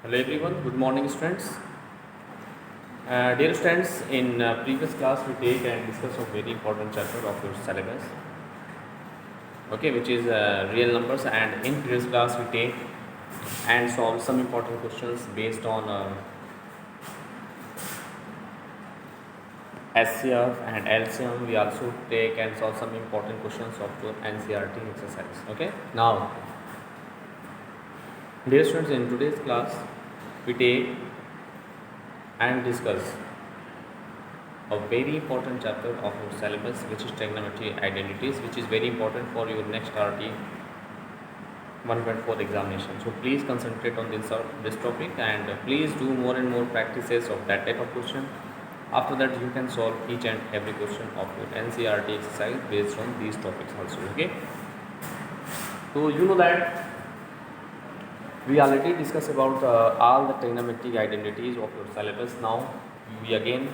Hello everyone, good morning students. Dear students, in previous class we take and discuss a very important chapter of your syllabus, okay, which is real numbers, and in previous class we take and solve some important questions based on SCF and LCM. We also take and solve some important questions of your NCRT exercise, okay. Now, dear students, in today's class we take and discuss a very important chapter of your syllabus, which is trigonometry identities, which is very important for your next RT 1.4 examination. So please concentrate on this topic, and please do more and more practices of that type of question. After that, you can solve each and every question of your NCRT exercise based on these topics also. Okay. So you know that we already discussed about all the trigonometric identities of your syllabus. Now we again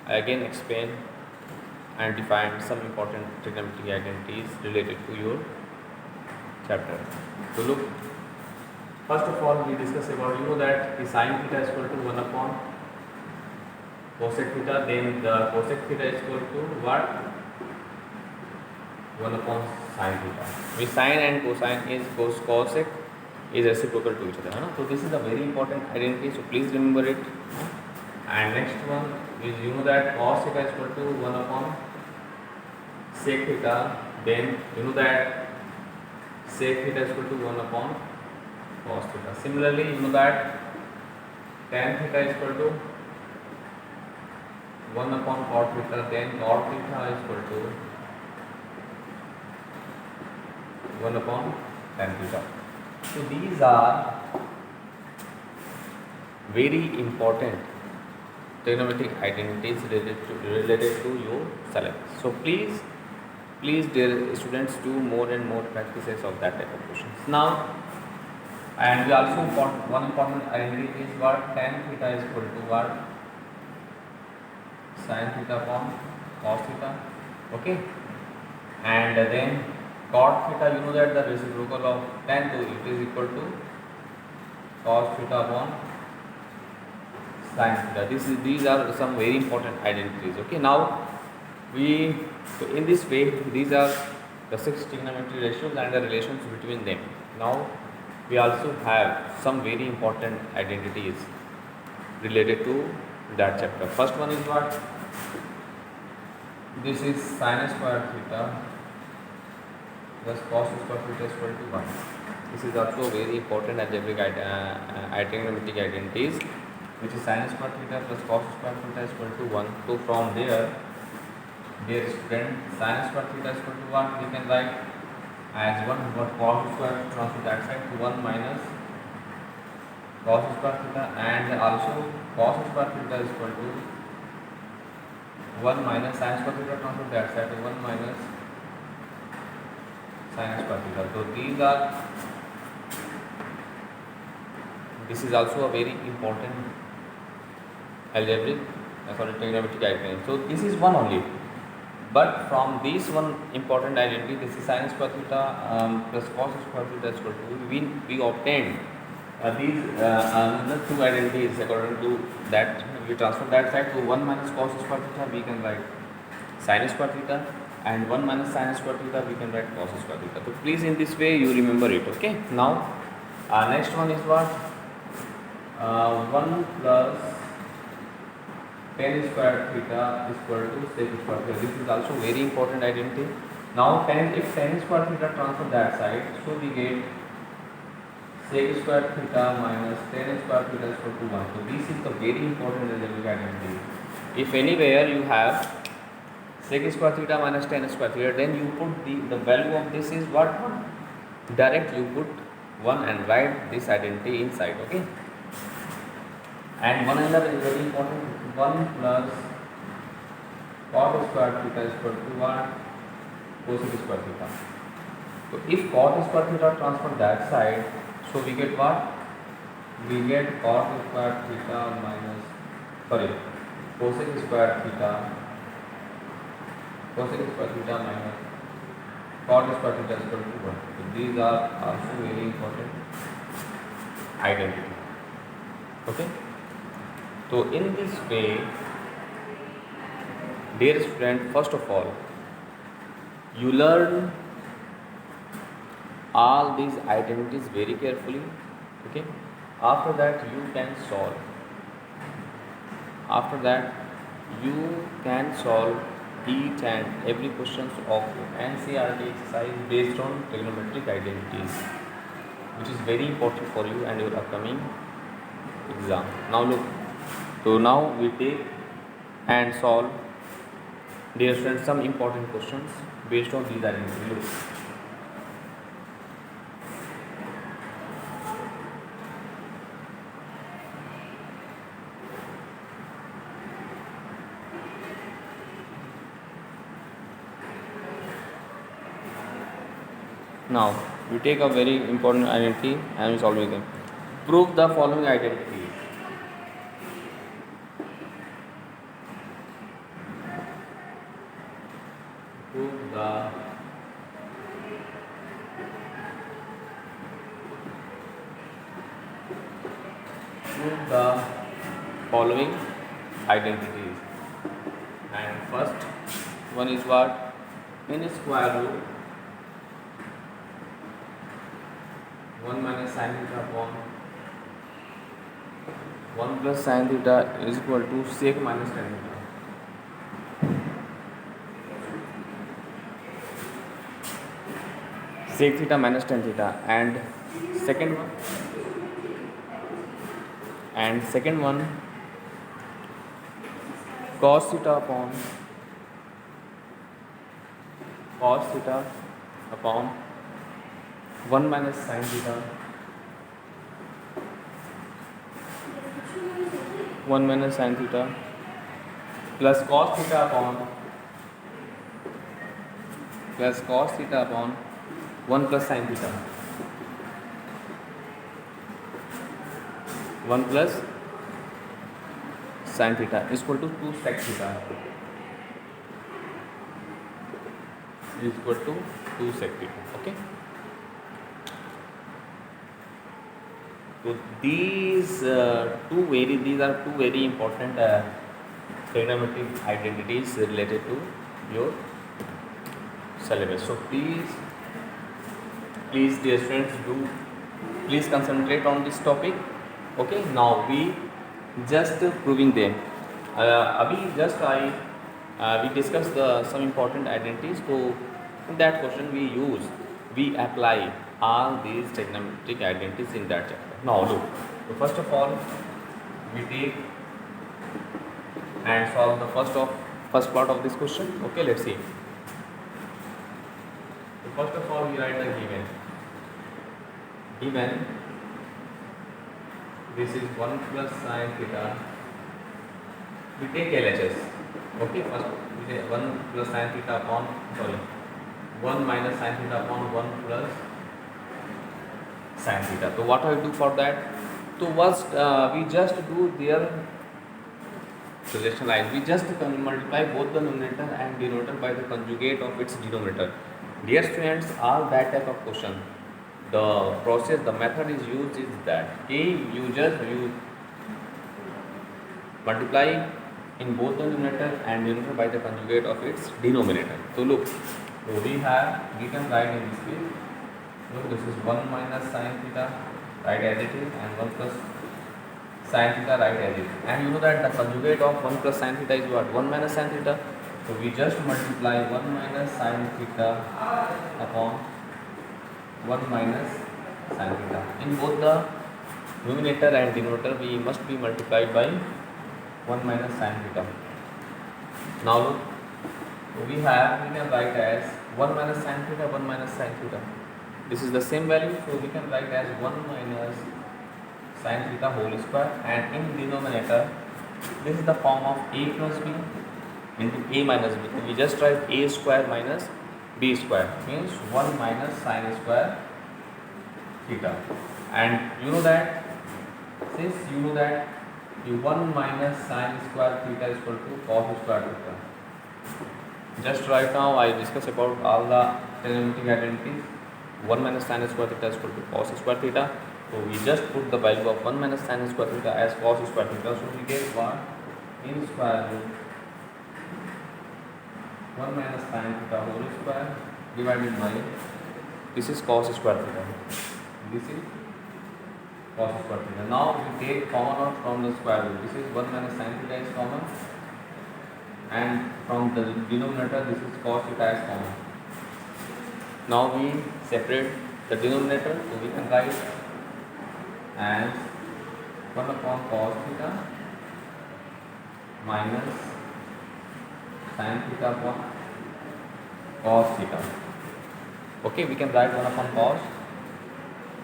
explain and define some important trigonometric identities related to your chapter. So look, first of all we discuss about, you know that the sine theta is equal to 1 upon cosec theta, then the cosec theta is equal to what? 1 upon sine theta. With sine and cosine is cosec is reciprocal to each other. So this is a very important identity, so please remember it. And next one is, you know that cos theta is equal to 1 upon sec theta, then you know that sec theta is equal to 1 upon cos theta. Similarly, you know that tan theta is equal to 1 upon cot theta, then cot theta is equal to 1 upon tan theta. So these are very important trigonometric identities related to your syllabus. So please dear students, do more and more practices of that type of questions. Now, and we also one important identity is what? Tan theta is equal to what? Sin theta upon cos theta. Okay, and then cot theta, you know that the reciprocal of tan, so it is equal to cos theta upon sin theta. These are some very important identities. Okay, now so in this way, these are the 6 trigonometry ratios and the relations between them. Now we also have some very important identities related to that chapter. First one is what? This is sin square theta plus cos square theta is equal to 1. This is also very important algebraic trigonometric identities, which is sin square theta plus cos square theta is equal to 1. So from there, dear student, sin square theta is equal to 1, we can write as 1 over cos square transfer that side to 1 minus cos square theta, and also cos square theta is equal to 1 minus sin square theta transfer that side to 1 minus sin square theta. So this is also a very important algebraic trigonometric identity. So this is one only, but from this one important identity, this is sin square theta plus cos square theta is equal to, we obtained these another two identities. According to that, we transfer that side to 1 minus cos square theta, we can write sin square theta, and 1 minus sin square theta, we can write cos square theta. So please, in this way you remember it. Okay, now next one is what? 1 plus tan square theta is equal to sec square theta. This is also very important identity. Now if tan square theta transfer that side, so we get sec square theta minus tan square theta is equal to 1. So this is the very important algebraic identity. If anywhere you have sec square theta minus tan square theta, then you put the value of this is what? Direct you put 1 and write this identity inside. Okay, and one another is very important. 1 plus cot square theta is equal to what? Cosec square theta. So if cot square theta transfer that side, so we get what? We get cot square theta minus, cosec square theta minus cot square theta is equal to 1. So these are also very important identity. Okay, so in this way, dear student, first of all, you learn all these identities very carefully. Okay, after that you can solve. After that, you can solve each and every questions of NCERT exercise based on trigonometric identities, which is very important for you and your upcoming exam. Now look, so now we take and solve, dear friends, some important questions based on these identities. Look, now we take a very important identity and we solve them. Prove the following identities. Prove the following identities. And first one is what? N square root 1 minus sin theta upon 1 plus sin theta is equal to sec minus tan theta. Sec theta minus tan theta. And second one cos theta upon 1 minus sin theta 1 minus sin theta plus cos theta upon 1 plus sin theta 1 plus sin theta is equal to 2 sec theta is equal to 2 sec theta. Okay, so these are two very important trigonometric identities related to your syllabus. So please dear friends, please concentrate on this topic. Okay, now we just proving them. Abhi just we discussed some important identities. So in that question we apply all these trigonometric identities in that chapter. Now look, so first of all we take and solve the first part of this question. Okay, let's see. So first of all we write the given this is 1 plus sin theta. We take LHS. Okay, first we take 1 plus sin theta upon 1 minus sin theta upon 1 plus sin theta. So what I will do for that? So first we just do their projection line. We just multiply both the numerator and denominator by the conjugate of its denominator. Dear students, all that type of question, the process, the method is used is that you multiply in both the numerator and denominator by the conjugate of its denominator. So look, so we can write in this case, look, this is 1 minus sin theta, write as it is, and 1 plus sin theta, write as it is. And you know that the conjugate of 1 plus sin theta is what? 1 minus sin theta. So we just multiply 1 minus sin theta upon 1 minus sin theta. In both the numerator and denominator we must be multiplied by 1 minus sin theta. Now look, we can write as 1 minus sin theta, 1 minus sin theta. This is the same value, so we can write as 1 minus sin theta whole square, and in denominator this is the form of a plus b into a minus b. So we just write a square minus b square, means 1 minus sin square theta. And you know that, since you know that 1 minus sin square theta is equal to cos square theta. Just right now I discuss about all the trigonometric identities. 1 minus sin square theta is equal to cos square theta. So we just put the value of 1 minus sin square theta as cos square theta. So we get what? In square root 1 minus sin theta whole square divided by, this is cos square theta. This is cos square theta. Now we take common out from the square root. This is 1 minus sin theta is common, and from the denominator this is cos theta is common. Now we separate the denominator, so we can write as 1 upon cos theta minus sin theta upon cos theta. Okay, we can write 1 upon cos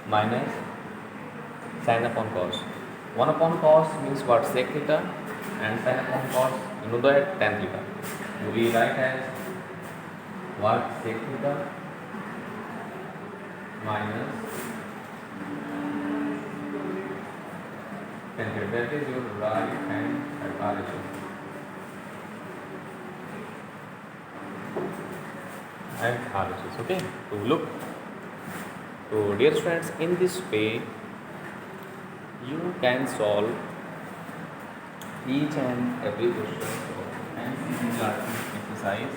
minus sin upon cos. 1 upon cos means what? Sec theta, and sin upon cos, you know that, tan theta. So we write as what? Sec theta minus tan theta. That is your right hand side RHS. And RHS. Okay, so look. So dear students, in this way you can solve each and every question of NCERT exercise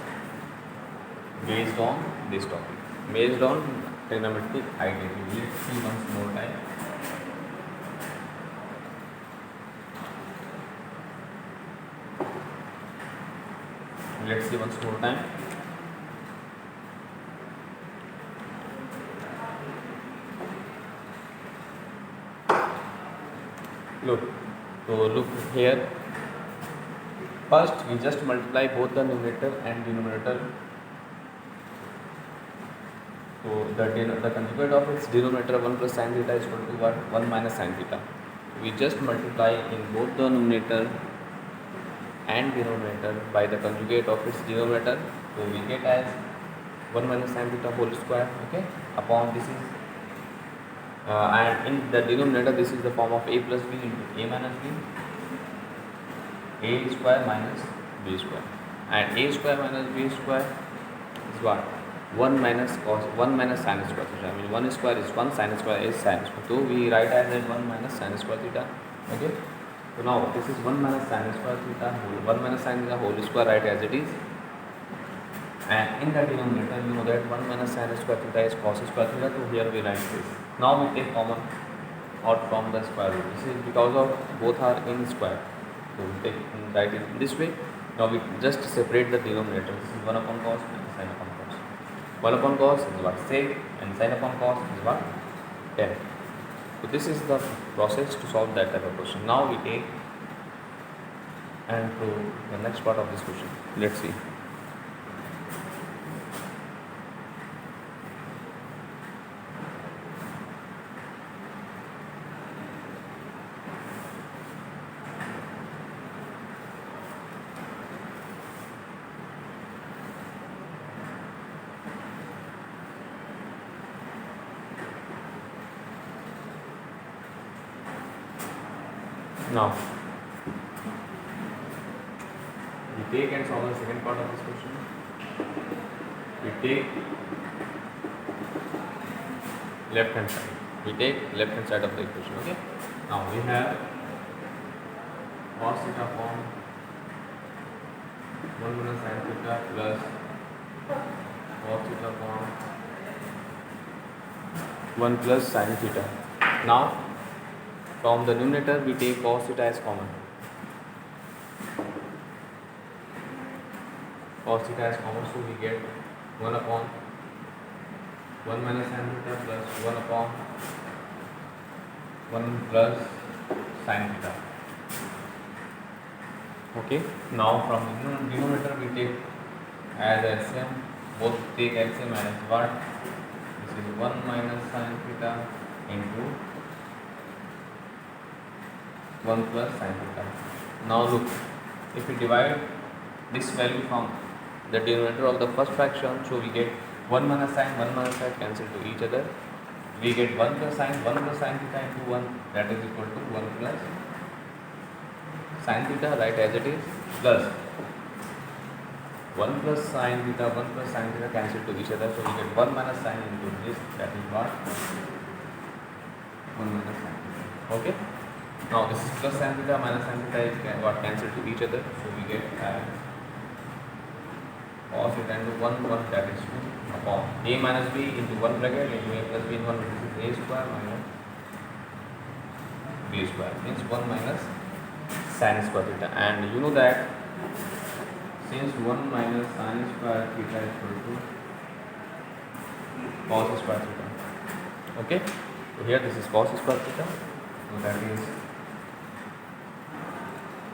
based on this topic, based on trigonometric identity. Let's see once more time. Let's see once more time. Look, so look here. First, we just multiply both the numerator and denominator. So the conjugate of its denominator 1 plus sin theta is equal to what? 1 minus sin theta. We just multiply in both the numerator and denominator by the conjugate of its denominator. So we get as 1 minus sin theta whole square. Okay, upon this is and in the denominator this is the form of a plus b into a minus b, a square minus b square, and a square minus b square is what? 1 minus cos 1 minus sin square theta. I mean 1 square is 1, sin square is sin square. So we write as 1 minus sin square theta. Okay, so now this is 1 minus sin square theta whole 1 minus sin theta whole square, write as it is. And in the denominator you know that 1 minus sin square theta is cos square theta. So here we write this. Now we take common out from the square root. This is because of both are in square. So we take write it in this way. Now we just separate the denominator. This is 1 upon cos and sin upon cos. 1 upon cos is what? Sec, and sin upon cos is what? Tan. So this is the process to solve that type of question. Now we take and to the next part of this question. Let's see. Now, we take and solve the second part of this question. We take left hand side. We take left hand side of the equation. Okay. Now we have cos theta upon 1 minus sin theta plus cos theta upon 1 plus sin theta. Now from the numerator we take cos theta as common. Cos theta as common, so we get 1 upon 1 minus sin theta plus 1 upon 1 plus sin theta. Okay. Now from the denominator we take as LCM. Both take LCM as what? This is 1 minus sin theta into 1 plus sin theta. Now look, if we divide this value from the denominator of the first fraction, so we get 1 minus sin cancel to each other. We get 1 plus sin theta into 1, that is equal to 1 plus sin theta, right as it is, plus 1 plus sin theta cancel to each other. So we get 1 minus sin into this, that is what? 1 minus sin theta. Okay. Now this is plus sin theta minus sin theta is what cancel to each other. So we get cos theta into 1 that is 2 upon a minus b into 1 bracket into a plus b in 1. This is a square minus b square means 1 minus sin square theta. And you know that since 1 minus sin square theta is equal to cos square theta. Okay. So here this is cos square theta. So that is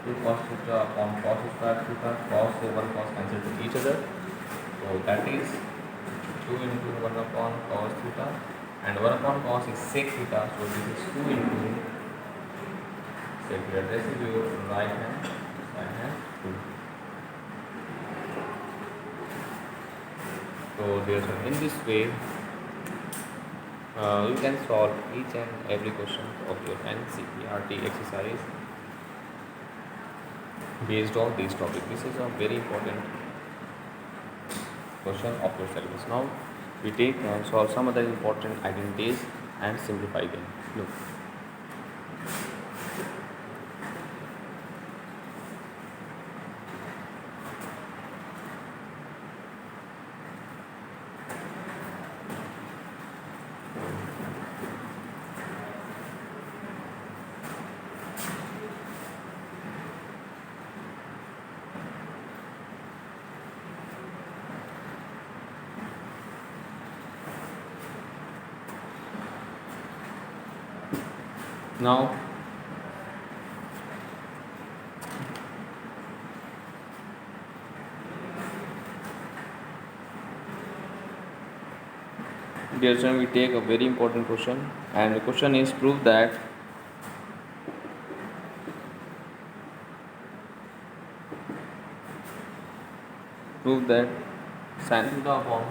2 cos theta upon cos square theta. Cos से 1 cos cancel to each other. So that is 2 into 1 upon cos theta, and 1 upon cos is sec theta. So this is 2 into sec theta. This is your right hand 2. So in this way you can solve each and every question of your NCERT exercise based on this topic. This is a very important question of your syllabus. Now we take and solve some other important identities and simplify them. Look. Now dear student, we take a very important question, and the question is prove that sin theta upon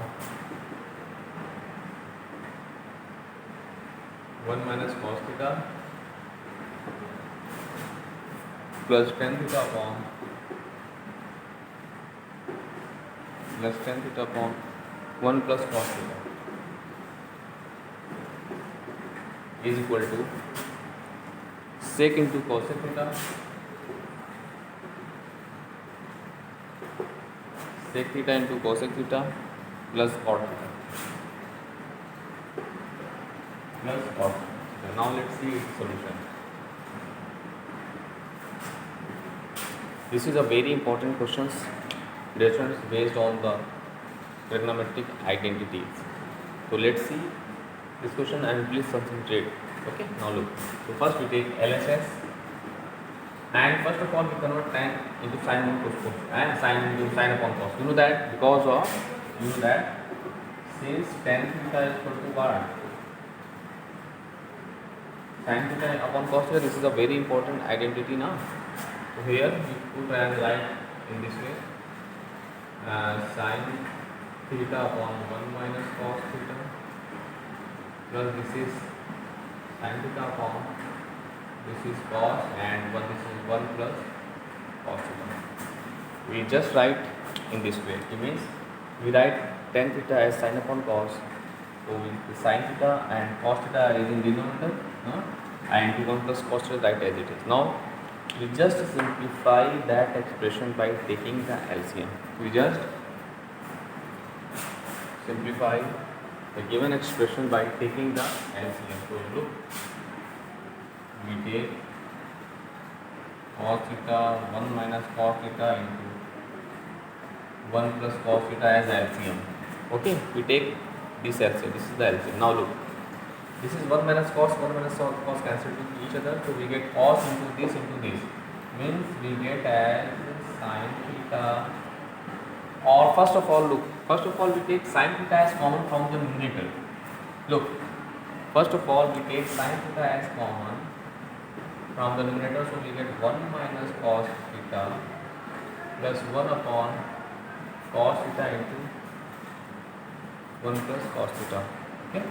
1 minus cos theta plus tan theta upon 1 plus cos theta is equal to sec into cosec theta sec theta into cosec theta plus cot theta plus cot theta. Now let's see its solution. This is a very important questions based on the trigonometric identities. So let's see this question and please concentrate. Okay, now look. So first we take LHS, and first of all we convert tan into sin upon cos and sin into sin upon cos. You know that since tan theta is equal to what? Sin theta upon cos theta. This is a very important identity now. So here we put and write in this way sin theta upon 1 minus cos theta plus this is sin theta upon this is cos and this is 1 plus cos theta. We just write in this way. It means we write tan theta as sin upon cos. So the sin theta and cos theta is in denominator, and 1 plus cos theta write as it is. Now we just simplify that expression by taking the LCM. We just simplify the given expression by taking the LCM. So look, we take cos theta 1 minus cos theta into 1 plus cos theta as LCM. Okay, we take this LCM. This is the LCM. Now look, this is 1 minus cos cancel to each other. So we get cos into this means we get as sin theta. Or first of all we take sin theta as common from the numerator. Look, first of all we take sin theta as common from the numerator. So we get 1 minus cos theta plus 1 upon cos theta into 1 plus cos theta. Okay.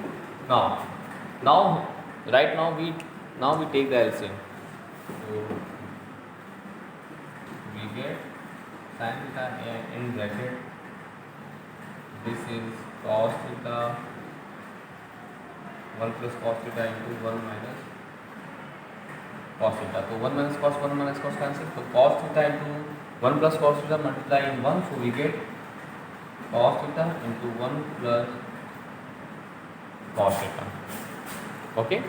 Now right now we take the LCM. So we get sin theta in bracket. This is cos theta 1 plus cos theta into 1 minus cos theta. So 1 minus cos cancel. So cos theta into 1 plus cos theta multiply in 1. So we get cos theta into 1 plus cos theta. Okay?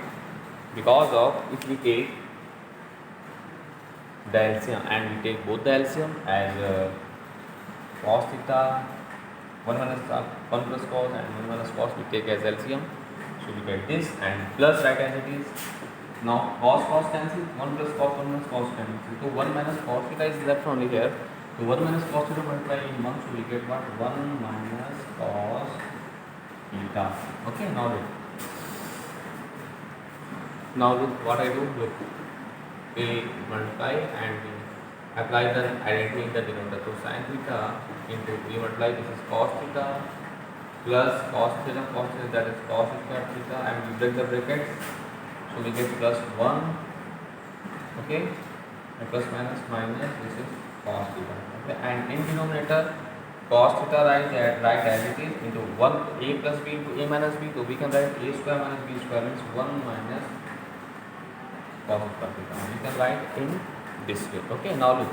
Because of if we take the LCM and we take both the LCM as cos theta 1 plus cos and 1 minus cos we take as LCM. So we get this and plus write as it is. Now cos cancel, 1 plus cos, 1 minus cos cancel. So 1 minus cos theta is left only here. So 1 minus cos theta multiply in 1, so we get what? 1 minus cos theta. Okay, now look what I do. Look, we multiply and we apply the identity in the denominator. So sin theta into we multiply this is cos theta plus cos theta that is cos square theta and we break the brackets. So we get plus 1, okay, and plus minus this is cos theta, okay, and in denominator cos theta write as it is into 1 a plus b into a minus b, so we can write a square minus b square means 1 minus cos square theta. We can write in this way, okay. Now look,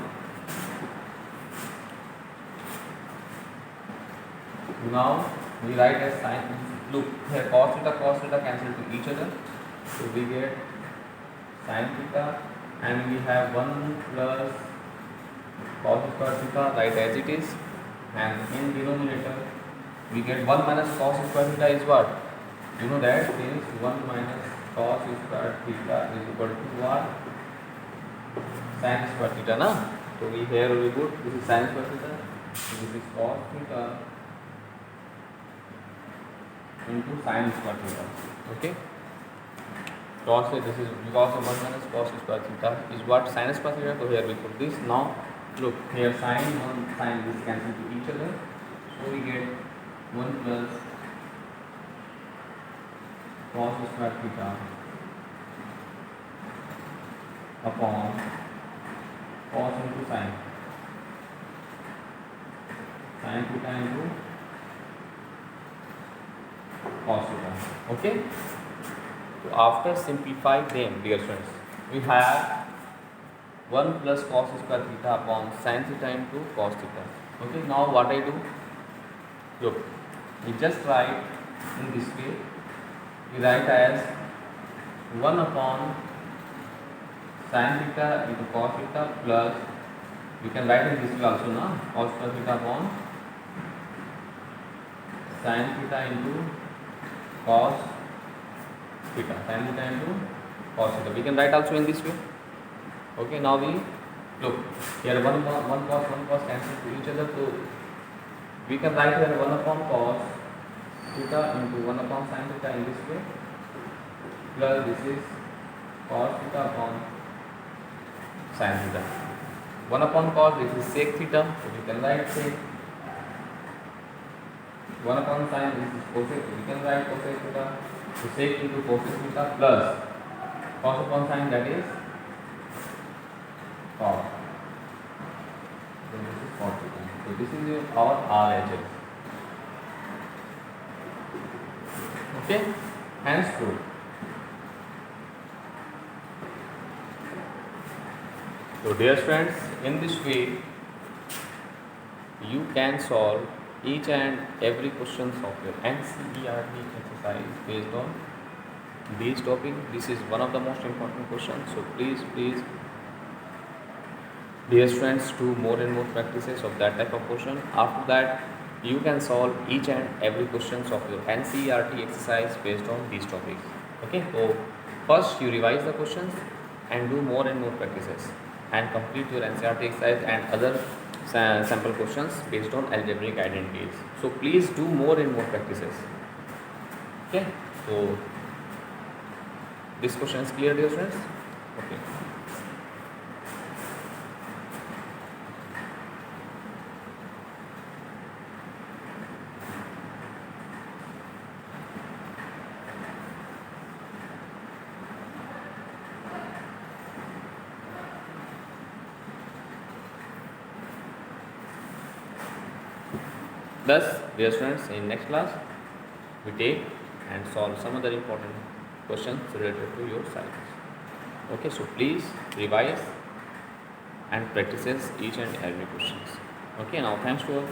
now we write as sin, look here cos theta cancel to each other. So we get sin theta and we have 1 plus cos square theta right as it is, and in denominator we get 1 minus cos square theta is what? You know that is 1 minus cos square theta is equal to what? Sin square theta, na? So we here we put this is sin square theta, this is cos theta into sin square theta, okay. Cos this is because of 1 minus cos square theta is what? Sin square theta. So here we put this. Now look here, sin this cancel to each other, so we get 1 plus cos square theta upon cos into sin theta into cos theta, okay. So after simplify them, dear friends, we have 1 plus cos square theta upon sin theta into cos theta. Okay, now what I do? Look, we just write in this way. We write as 1 upon sin theta into cos theta plus, we can write in this way also, na? Cos square theta upon sin theta into cos theta, sin theta into cos theta. We can write also in this way. Okay, now we look here 1 cos cancel to each other, so we can write here 1 upon cos theta into 1 upon sin theta in this way, plus this is cos theta upon sin theta. 1 upon cos, this is sec theta, so we can write sec. 1 upon sin, this is cosec, so we can write cosec theta. So sec into cosec theta plus cos upon sin, that is cos. So this is cos theta. So this is our RHS. Okay, henceforth. So dear friends, in this way you can solve each and every questions of your NCERT exercise based on this topic. This is one of the most important questions. So please dear friends, do more and more practices of that type of question. After that you can solve each and every questions of your NCERT exercise based on these topics. Okay, so first you revise the questions and do more and more practices and complete your NCERT exercise and other sample questions based on algebraic identities. So please do more and more practices. Okay, so this question is clear, dear friends? Okay. Thus, dear students, in next class we take and solve some other important questions related to your science. Okay, so please revise and practices each and every questions. Okay, now thanks to all.